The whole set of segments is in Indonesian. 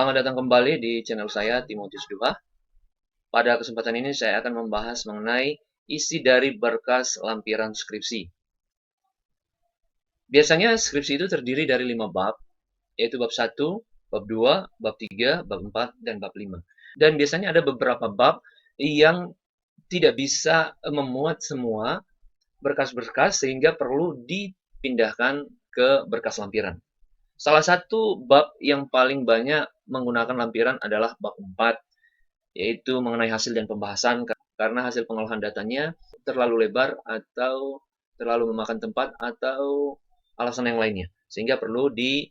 Selamat datang kembali di channel saya, Timotius Duha. Pada kesempatan ini saya akan membahas mengenai isi dari berkas lampiran skripsi. Biasanya skripsi itu terdiri dari 5 bab, yaitu bab 1, bab 2, bab 3, bab 4, dan bab 5. Dan biasanya ada beberapa bab yang tidak bisa memuat semua berkas-berkas sehingga perlu dipindahkan ke berkas lampiran. Salah satu bab yang paling banyak menggunakan lampiran adalah bab 4, yaitu mengenai hasil dan pembahasan, karena hasil pengolahan datanya terlalu lebar atau terlalu memakan tempat atau alasan yang lainnya, sehingga perlu diberikan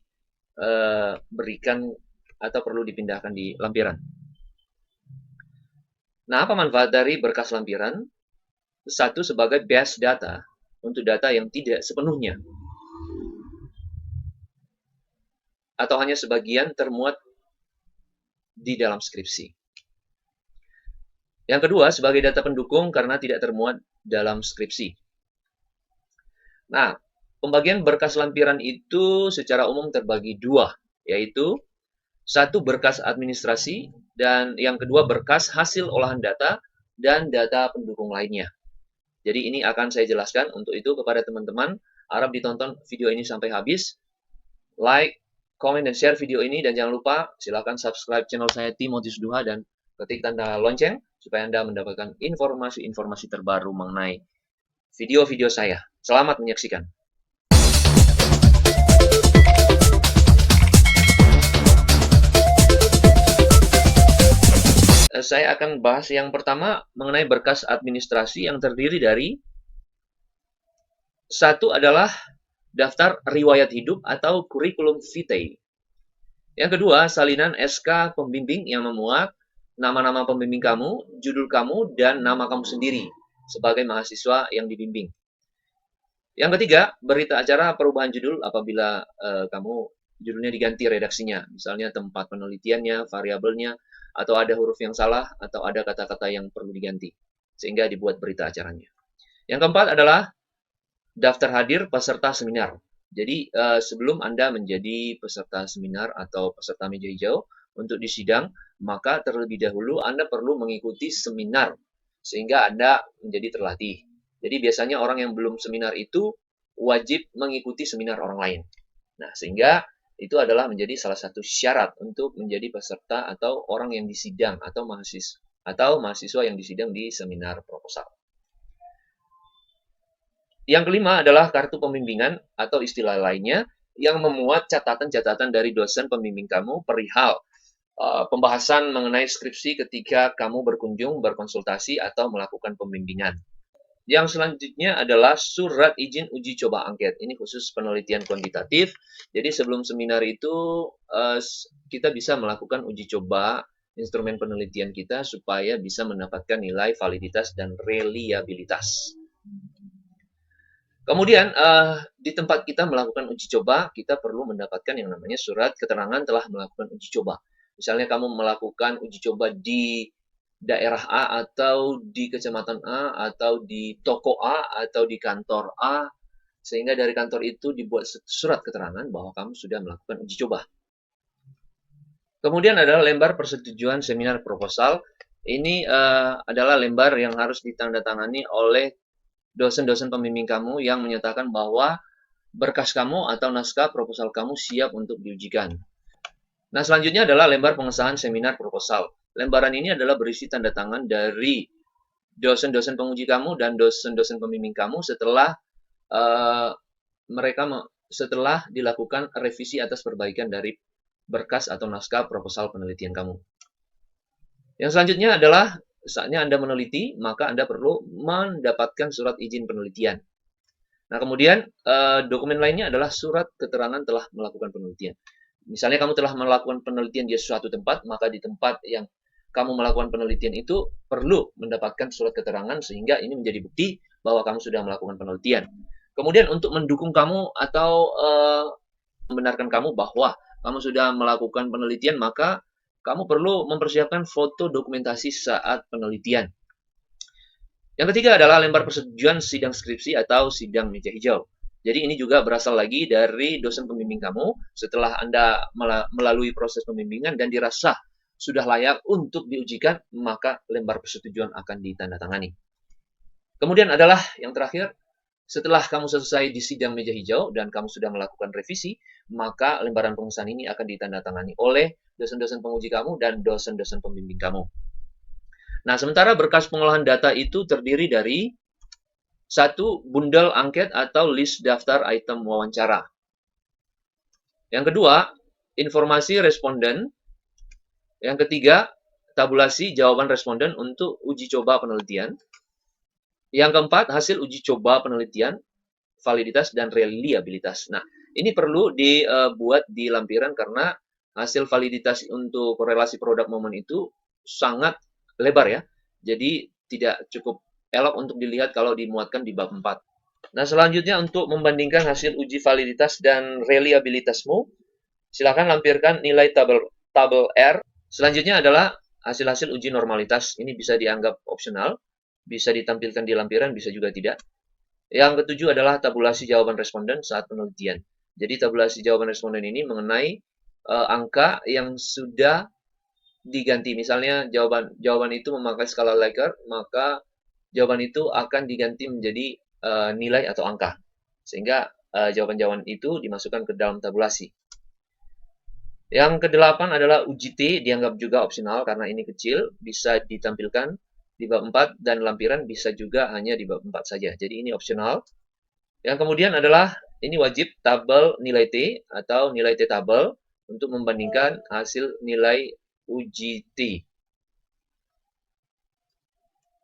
atau perlu dipindahkan di lampiran. Nah, apa manfaat dari berkas lampiran? Satu, sebagai base data untuk data yang tidak sepenuhnya atau hanya sebagian termuat di dalam skripsi. Yang kedua, sebagai data pendukung karena tidak termuat dalam skripsi. Nah, pembagian berkas lampiran itu secara umum terbagi dua, yaitu satu berkas administrasi dan yang kedua berkas hasil olahan data dan data pendukung lainnya. Jadi ini akan saya jelaskan. Untuk itu kepada teman-teman, harap ditonton video ini sampai habis. Like, komen, dan share video ini. Dan jangan lupa silakan subscribe channel saya Timotius Duha dan ketik tanda lonceng supaya Anda mendapatkan informasi-informasi terbaru mengenai video-video saya. Selamat menyaksikan. Saya akan bahas yang pertama mengenai berkas administrasi yang terdiri dari satu adalah daftar riwayat hidup atau kurikulum vitae. Yang kedua, salinan SK pembimbing yang memuat nama-nama pembimbing kamu, judul kamu, dan nama kamu sendiri sebagai mahasiswa yang dibimbing. Yang ketiga, berita acara perubahan judul apabila kamu judulnya diganti redaksinya, misalnya tempat penelitiannya, variabelnya, atau ada huruf yang salah, atau ada kata-kata yang perlu diganti, sehingga dibuat berita acaranya. Yang keempat adalah daftar hadir peserta seminar. Jadi, sebelum Anda menjadi peserta seminar atau peserta meja hijau untuk di sidang, maka terlebih dahulu Anda perlu mengikuti seminar, sehingga Anda menjadi terlatih. Jadi, biasanya orang yang belum seminar itu wajib mengikuti seminar orang lain. Nah, sehingga itu adalah menjadi salah satu syarat untuk menjadi peserta atau orang yang disidang atau mahasiswa yang disidang di seminar proposal. Yang kelima adalah kartu pembimbingan atau istilah lainnya yang memuat catatan-catatan dari dosen pembimbing kamu perihal pembahasan mengenai skripsi ketika kamu berkunjung, berkonsultasi, atau melakukan pembimbingan. Yang selanjutnya adalah surat izin uji coba angket. Ini khusus penelitian kuantitatif. Jadi sebelum seminar itu kita bisa melakukan uji coba instrumen penelitian kita supaya bisa mendapatkan nilai validitas dan reliabilitas. Kemudian di tempat kita melakukan uji coba, kita perlu mendapatkan yang namanya surat keterangan telah melakukan uji coba. Misalnya kamu melakukan uji coba di daerah A atau di kecamatan A atau di toko A atau di kantor A, sehingga dari kantor itu dibuat surat keterangan bahwa kamu sudah melakukan uji coba. Kemudian adalah lembar persetujuan seminar proposal. Ini adalah lembar yang harus ditandatangani oleh dosen-dosen pembimbing kamu yang menyatakan bahwa berkas kamu atau naskah proposal kamu siap untuk diujikan. Nah, selanjutnya adalah lembar pengesahan seminar proposal. Lembaran ini adalah berisi tanda tangan dari dosen-dosen penguji kamu dan dosen-dosen pembimbing kamu setelah setelah dilakukan revisi atas perbaikan dari berkas atau naskah proposal penelitian kamu. Yang selanjutnya adalah saatnya Anda meneliti, maka Anda perlu mendapatkan surat izin penelitian. Nah, kemudian dokumen lainnya adalah surat keterangan telah melakukan penelitian. Misalnya kamu telah melakukan penelitian di suatu tempat, maka di tempat yang kamu melakukan penelitian itu perlu mendapatkan surat keterangan sehingga ini menjadi bukti bahwa kamu sudah melakukan penelitian. Kemudian untuk mendukung kamu atau membenarkan kamu bahwa kamu sudah melakukan penelitian, maka kamu perlu mempersiapkan foto dokumentasi saat penelitian. Yang ketiga adalah lembar persetujuan sidang skripsi atau sidang meja hijau. Jadi ini juga berasal lagi dari dosen pembimbing kamu setelah Anda melalui proses pembimbingan dan dirasa sudah layak untuk diujikan, maka lembar persetujuan akan ditandatangani. Kemudian adalah yang terakhir, setelah kamu selesai di sidang meja hijau dan kamu sudah melakukan revisi, maka lembaran pengesahan ini akan ditandatangani oleh dosen-dosen penguji kamu dan dosen-dosen pembimbing kamu. Nah, sementara berkas pengolahan data itu terdiri dari satu, bundel angket atau list daftar item wawancara. Yang kedua, informasi responden. Yang ketiga, tabulasi jawaban responden untuk uji coba penelitian. Yang keempat, hasil uji coba penelitian, validitas, dan reliabilitas. Nah, ini perlu dibuat di lampiran karena hasil validitas untuk korelasi produk momen itu sangat lebar ya. Jadi tidak cukup elok untuk dilihat kalau dimuatkan di bab 4. Nah, selanjutnya untuk membandingkan hasil uji validitas dan reliabilitasmu, silakan lampirkan nilai tabel R. Selanjutnya adalah hasil-hasil uji normalitas. Ini bisa dianggap opsional, bisa ditampilkan di lampiran, bisa juga tidak. Yang ketujuh adalah tabulasi jawaban responden saat penelitian. Jadi tabulasi jawaban responden ini mengenai angka yang sudah diganti. Misalnya jawaban itu memakai skala Likert, maka jawaban itu akan diganti menjadi nilai atau angka. Sehingga jawaban-jawaban itu dimasukkan ke dalam tabulasi. Yang kedelapan adalah uji T, dianggap juga opsional karena ini kecil, bisa ditampilkan di bab 4 dan lampiran bisa juga hanya di bab 4 saja. Jadi ini opsional. Yang kemudian adalah ini wajib tabel nilai T atau nilai T tabel untuk membandingkan hasil nilai uji T.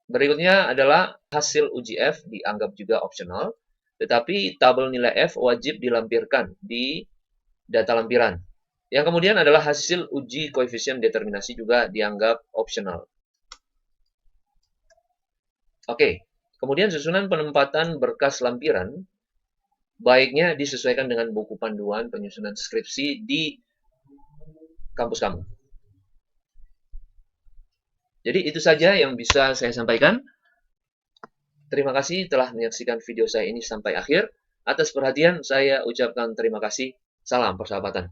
Berikutnya adalah hasil uji F dianggap juga opsional, tetapi tabel nilai F wajib dilampirkan di data lampiran. Yang kemudian adalah hasil uji koefisien determinasi juga dianggap opsional. Oke, kemudian susunan penempatan berkas lampiran baiknya disesuaikan dengan buku panduan penyusunan skripsi di kampus kamu. Jadi itu saja yang bisa saya sampaikan. Terima kasih telah menyaksikan video saya ini sampai akhir. Atas perhatian saya ucapkan terima kasih. Salam persahabatan.